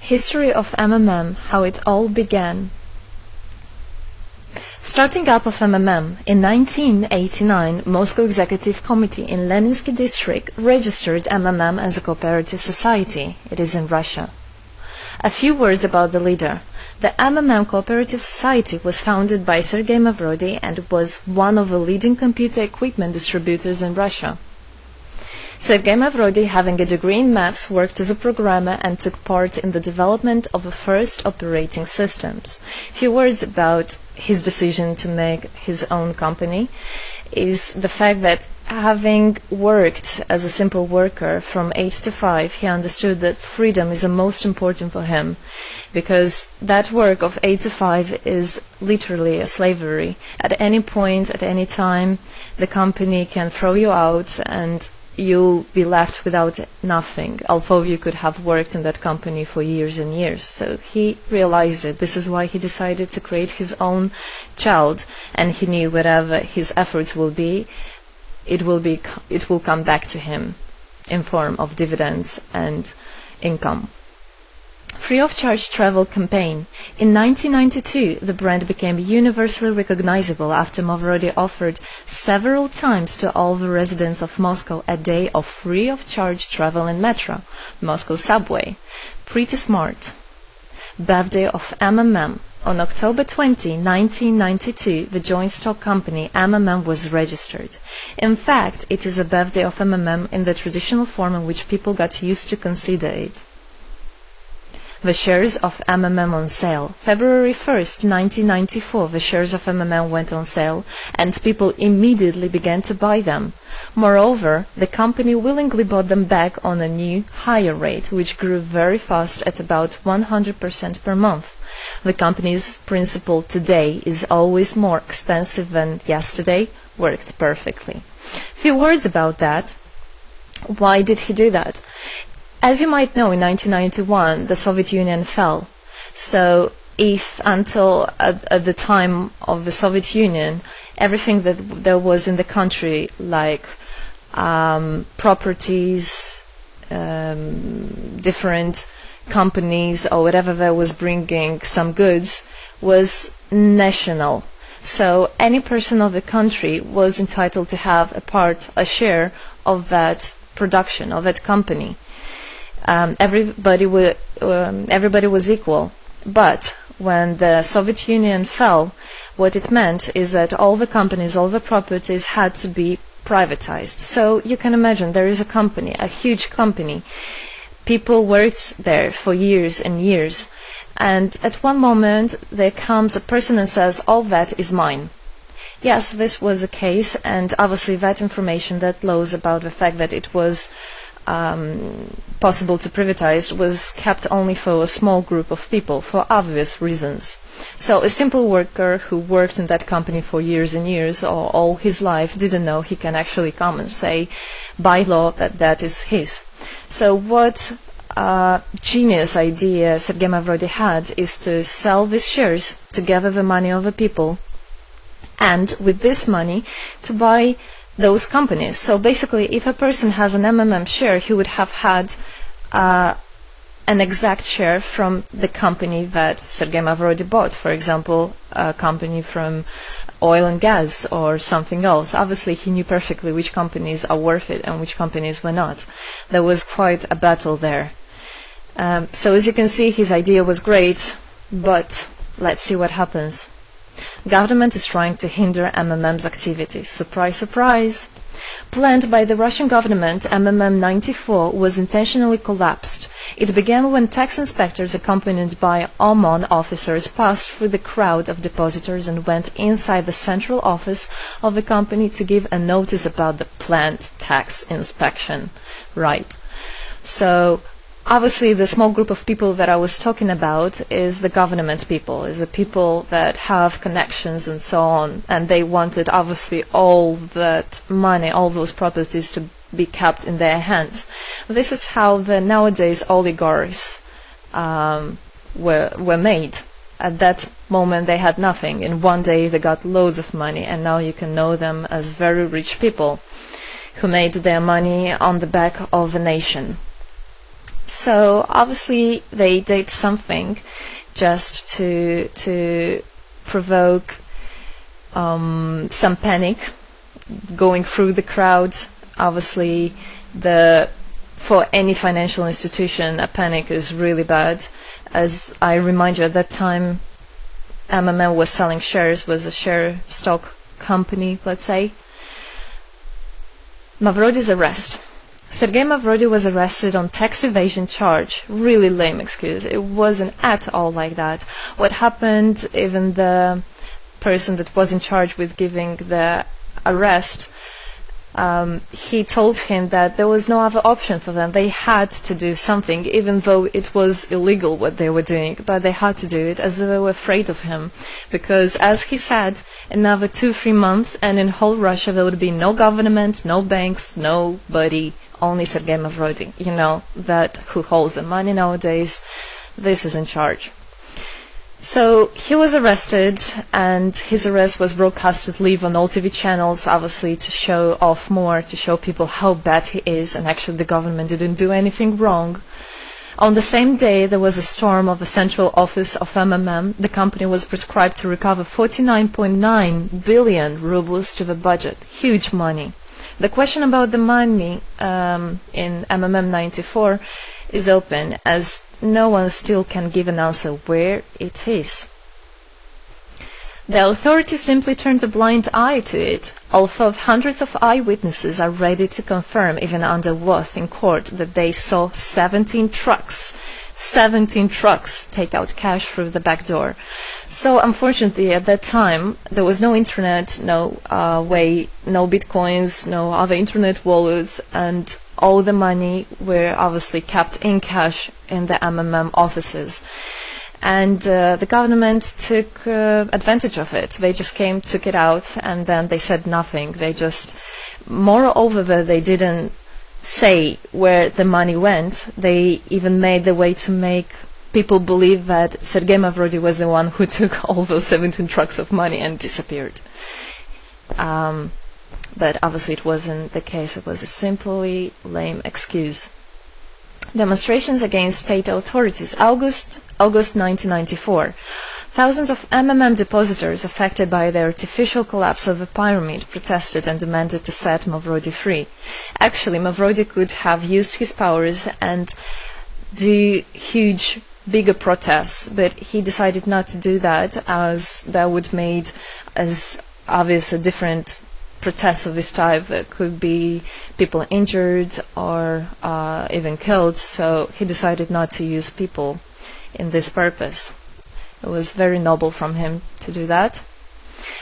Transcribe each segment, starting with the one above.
History of MMM, how it all began. Starting up of MMM, in 1989, Moscow Executive Committee in Leninsky district registered MMM as a cooperative society. It is in Russia. A few words about the leader. The MMM Cooperative Society was founded by Sergey Marvodi and was one of the leading computer equipment distributors in Russia. Sergey Marvodi, having a degree in maths, worked as a programmer and took part in the development of the first operating systems. A few words about his decision to make his own company is the fact that having worked as a simple worker from 8 to 5, he understood that freedom is the most important for him, because that work of 8 to 5 is literally a slavery. At any point, at any time, the company can throw you out and you'll be left without nothing, although you could have worked in that company for years and years. So he realized it. This is why he decided to create his own child, and he knew whatever his efforts will be, it will come back to him in form of dividends and income. Free of charge travel campaign. In 1992, the brand became universally recognizable after Marvodi offered several times to all the residents of Moscow a day of free of charge travel in metro, Moscow subway. Pretty smart. Birthday of MMM. On October 20, 1992, the joint stock company MMM was registered. In fact, it is the birthday of MMM in the traditional form in which people got used to consider it. The shares of MMM on sale. February 1st, 1994, the shares of MMM went on sale, and people immediately began to buy them. Moreover, the company willingly bought them back on a new, higher rate, which grew very fast at about 100% per month. The company's principle today is always more expensive than yesterday worked perfectly. Few words about that. Why did he do that? As you might know, in 1991, the Soviet Union fell. So if until at the time of the Soviet Union, everything that there was in the country, like properties, different companies or whatever that was bringing some goods, was national. So any person of the country was entitled to have a share of that production, of that company. Everybody was equal. But when the Soviet Union fell, what it meant is that all the companies, all the properties had to be privatized. So you can imagine there is a company, a huge company. People worked there for years and years. And at one moment there comes a person and says, all that is mine. Yes, this was the case, and obviously that information, that laws about the fact that it was possible to privatize was kept only for a small group of people for obvious reasons. So a simple worker who worked in that company for years and years or all his life didn't know he can actually come and say by law that that is his. So what genius idea Sergey Marvodi had is to sell these shares to gather the money of the people, and with this money to buy those companies. So basically, if a person has an MMM share, he would have had an exact share from the company that Sergey Marvodi bought. For example, a company from oil and gas or something else. Obviously, he knew perfectly which companies are worth it and which companies were not. There was quite a battle there. So as you can see, his idea was great, but let's see what happens. Government is trying to hinder MMM's activity. Surprise, surprise! Planned by the Russian government, MMM 94 was intentionally collapsed. It began when tax inspectors accompanied by OMON officers passed through the crowd of depositors and went inside the central office of the company to give a notice about the planned tax inspection. Right. So obviously, the small group of people that I was talking about is the government people, is the people that have connections and so on, and they wanted obviously all that money, all those properties to be kept in their hands. This is how the nowadays oligarchs were made. At that moment they had nothing. In one day they got loads of money, and now you can know them as very rich people who made their money on the back of a nation. So obviously they did something just to provoke some panic going through the crowd. Obviously, for any financial institution, a panic is really bad. As I remind you, at that time, MMM was selling shares, was a share stock company, let's say. Marvodi's arrest. Sergey Marvodi was arrested on tax evasion charge. Really lame excuse. It wasn't at all like that. What happened, even the person that was in charge with giving the arrest, he told him that there was no other option for them. They had to do something, even though it was illegal what they were doing, but they had to do it as they were afraid of him. Because, as he said, another 2-3 months and in whole Russia there would be no government, no banks, nobody, only Sergey Marvodi. You know, that who holds the money nowadays, this is in charge. So he was arrested, and his arrest was broadcasted live on all TV channels, obviously to show off more, to show people how bad he is, and actually the government didn't do anything wrong. On the same day, there was a storm of the central office of MMM. The company was prescribed to recover 49.9 billion rubles to the budget. Huge money. The question about the money in MMM 94 is open, as no one still can give an answer where it is. The authorities simply turned a blind eye to it, although hundreds of eyewitnesses are ready to confirm, even under oath in court, that they saw 17 trucks take out cash through the back door. So unfortunately at that time there was no internet, no bitcoins, no other internet wallets, and all the money were obviously kept in cash in the MMM offices. And the government took advantage of it. They just came, took it out, and then they said nothing. Moreover, they didn't say where the money went. They even made the way to make people believe that Sergey Marvodi was the one who took all those 17 trucks of money and disappeared. But obviously it wasn't the case. It was a simply lame excuse. Demonstrations against state authorities. August 1994. Thousands of MMM depositors affected by the artificial collapse of the pyramid protested and demanded to set Marvodi free. Actually, Marvodi could have used his powers and do huge, bigger protests, but he decided not to do that, as that would made as obvious a different protests of this type. It could be people injured or even killed, so he decided not to use people in this purpose. It was very noble from him to do that.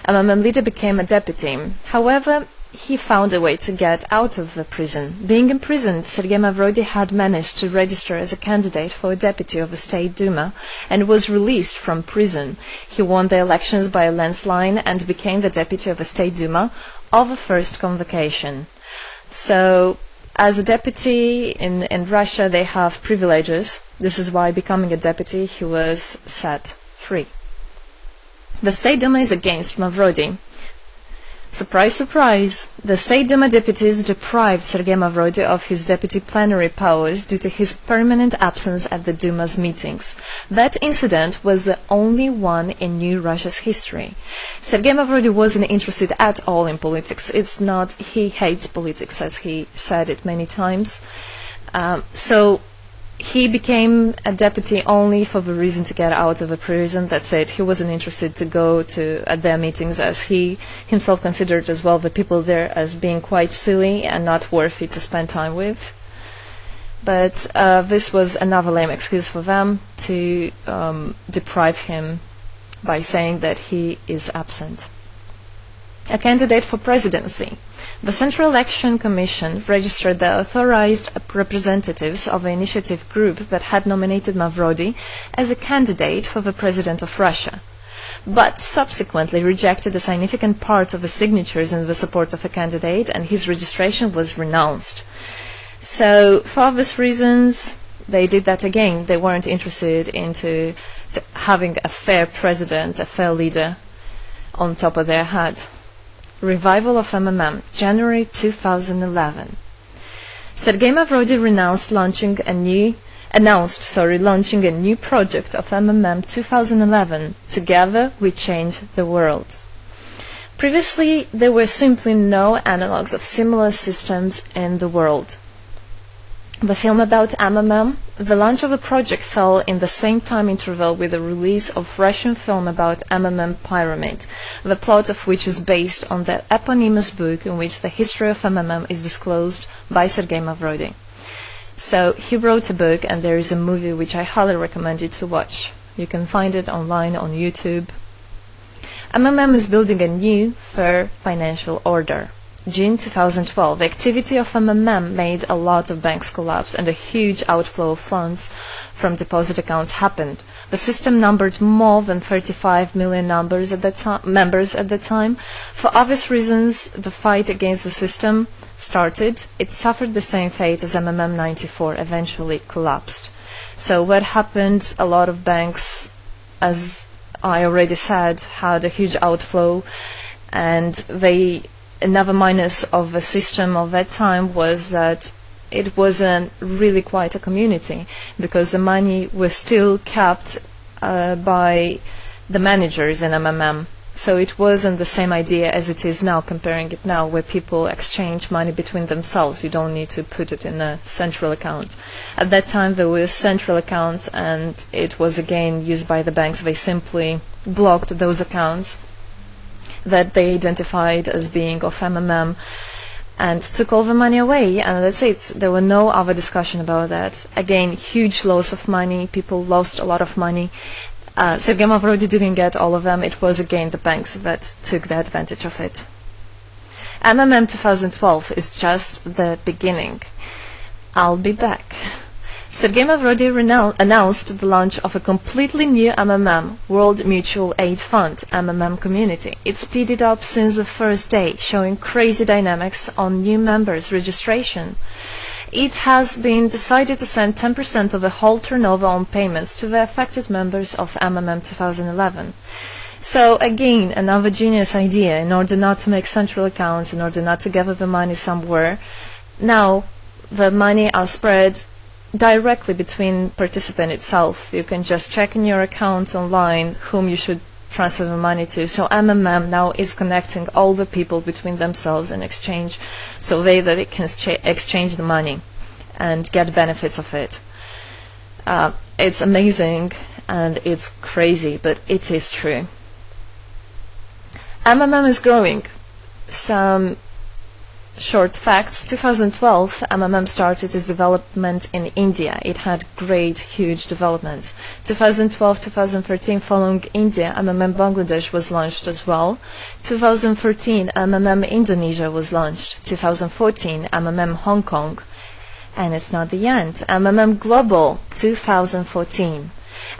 MMM leader became a deputy. However, he found a way to get out of the prison. Being imprisoned, Sergey Marvodi had managed to register as a candidate for a deputy of the State Duma and was released from prison. He won the elections by a landslide and became the deputy of the State Duma of the first convocation. So, as a deputy in Russia, they have privileges. This is why, becoming a deputy, he was set free. The State Duma is against Marvodi. Surprise, surprise! The State Duma deputies deprived Sergey Marvodi of his deputy plenary powers due to his permanent absence at the Duma's meetings. That incident was the only one in New Russia's history. Sergey Marvodi wasn't interested at all in politics. It's not, he hates politics, as he said it many times. So he became a deputy only for the reason to get out of a prison. That's it. He wasn't interested to go to at their meetings, as he himself considered as well the people there as being quite silly and not worthy to spend time with. But this was another lame excuse for them to deprive him by saying that he is absent. A candidate for presidency. The Central Election Commission registered the authorized representatives of the initiative group that had nominated Marvodi as a candidate for the President of Russia, but subsequently rejected a significant part of the signatures in the support of a candidate, and his registration was renounced. So, for obvious reasons, they did that again. They weren't interested into having a fair president, a fair leader on top of their head. Revival of MMM, January 2011. Sergey Marvodi renounced launching a new launching a new project of MMM 2011. Together we change the world. Previously, there were simply no analogs of similar systems in the world. The film about MMM, the launch of the project fell in the same time interval with the release of Russian film about MMM Pyramid, the plot of which is based on the eponymous book in which the history of MMM is disclosed by Sergey Marvodi. So he wrote a book, and there is a movie which I highly recommend you to watch. You can find it online on YouTube. MMM is building a new, fair financial order. June 2012, the activity of MMM made a lot of banks collapse and a huge outflow of funds from deposit accounts happened. The system numbered more than 35 million members at the time. For obvious reasons, the fight against the system started. It suffered the same fate as MMM 94, eventually collapsed. So what happened? A lot of banks, as I already said, had a huge outflow, and another minus of the system of that time was that it wasn't really quite a community, because the money was still kept by the managers in MMM. So it wasn't the same idea as it is now, comparing it now, where people exchange money between themselves. You don't need to put it in a central account. At that time there were central accounts, and it was again used by the banks. They simply blocked those accounts that they identified as being of MMM and took all the money away, and that's it. There were no other discussion about that. Again, huge loss of money. People lost a lot of money. Sergey Marvodi didn't get all of them. It was again the banks that took the advantage of it. MMM 2012 is just the beginning. I'll be back. Sergey Marvodi announced the launch of a completely new MMM, World Mutual Aid Fund, MMM community. It speeded up since the first day, showing crazy dynamics on new members' registration. It has been decided to send 10% of the whole turnover on payments to the affected members of MMM 2011. So again, another genius idea. In order not to make central accounts, in order not to gather the money somewhere, now the money are spread directly between participant itself. You can just check in your account online whom you should transfer the money to. So MMM now is connecting all the people between themselves in exchange, so they can exchange the money and get benefits of it. It's amazing and it's crazy, but it is true. MMM is growing. Some short facts. 2012, MMM started its development in India. It had great, huge developments. 2012-2013, following India, MMM Bangladesh was launched as well. 2013, MMM Indonesia was launched. 2014, MMM Hong Kong. And it's not the end. MMM Global, 2014.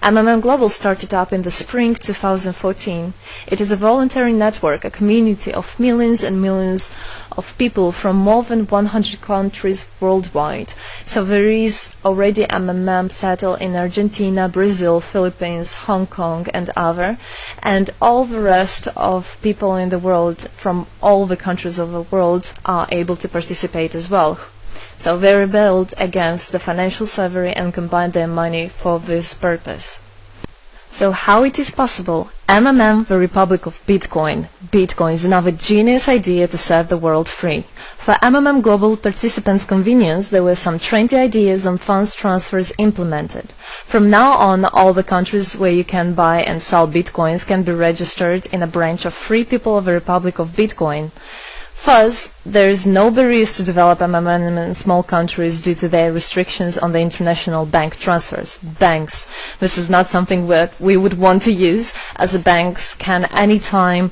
MMM Global started up in the spring 2014. It is a voluntary network, a community of millions and millions of people from more than 100 countries worldwide. So there is already MMM settled in Argentina, Brazil, Philippines, Hong Kong and other, and all the rest of people in the world from all the countries of the world are able to participate as well. So they rebelled against the financial slavery and combined their money for this purpose. So how it is possible? MMM, the Republic of Bitcoin. Bitcoin is another genius idea to set the world free. For MMM Global participants' convenience, there were some trendy ideas on funds transfers implemented. From now on, all the countries where you can buy and sell Bitcoins can be registered in a branch of Free People of the Republic of Bitcoin. Thus, there is no barriers to develop MMM in small countries due to their restrictions on the international bank transfers. Banks. This is not something that we would want to use, as the banks can anytime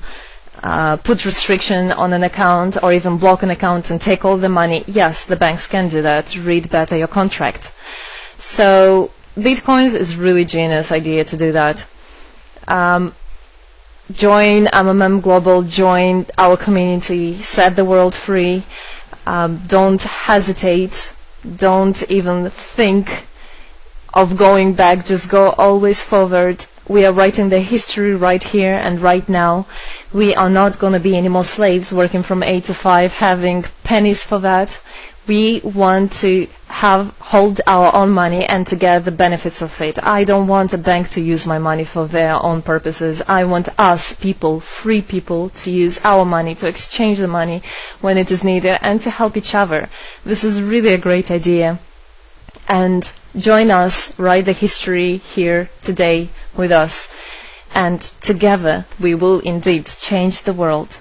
put restriction on an account or even block an account and take all the money. Yes, the banks can do that. Read better your contract. So, Bitcoins is really genius idea to do that. Join MMM Global, join our community, set the world free. Don't hesitate, don't even think of going back, just go always forward. We are writing the history right here and right now. We are not going to be any more slaves working from 8 to 5, having pennies for that. We want to hold our own money and to get the benefits of it. I don't want a bank to use my money for their own purposes. I want us people, free people, to use our money, to exchange the money when it is needed, and to help each other. This is really a great idea. And join us, write the history here today with us. And together we will indeed change the world.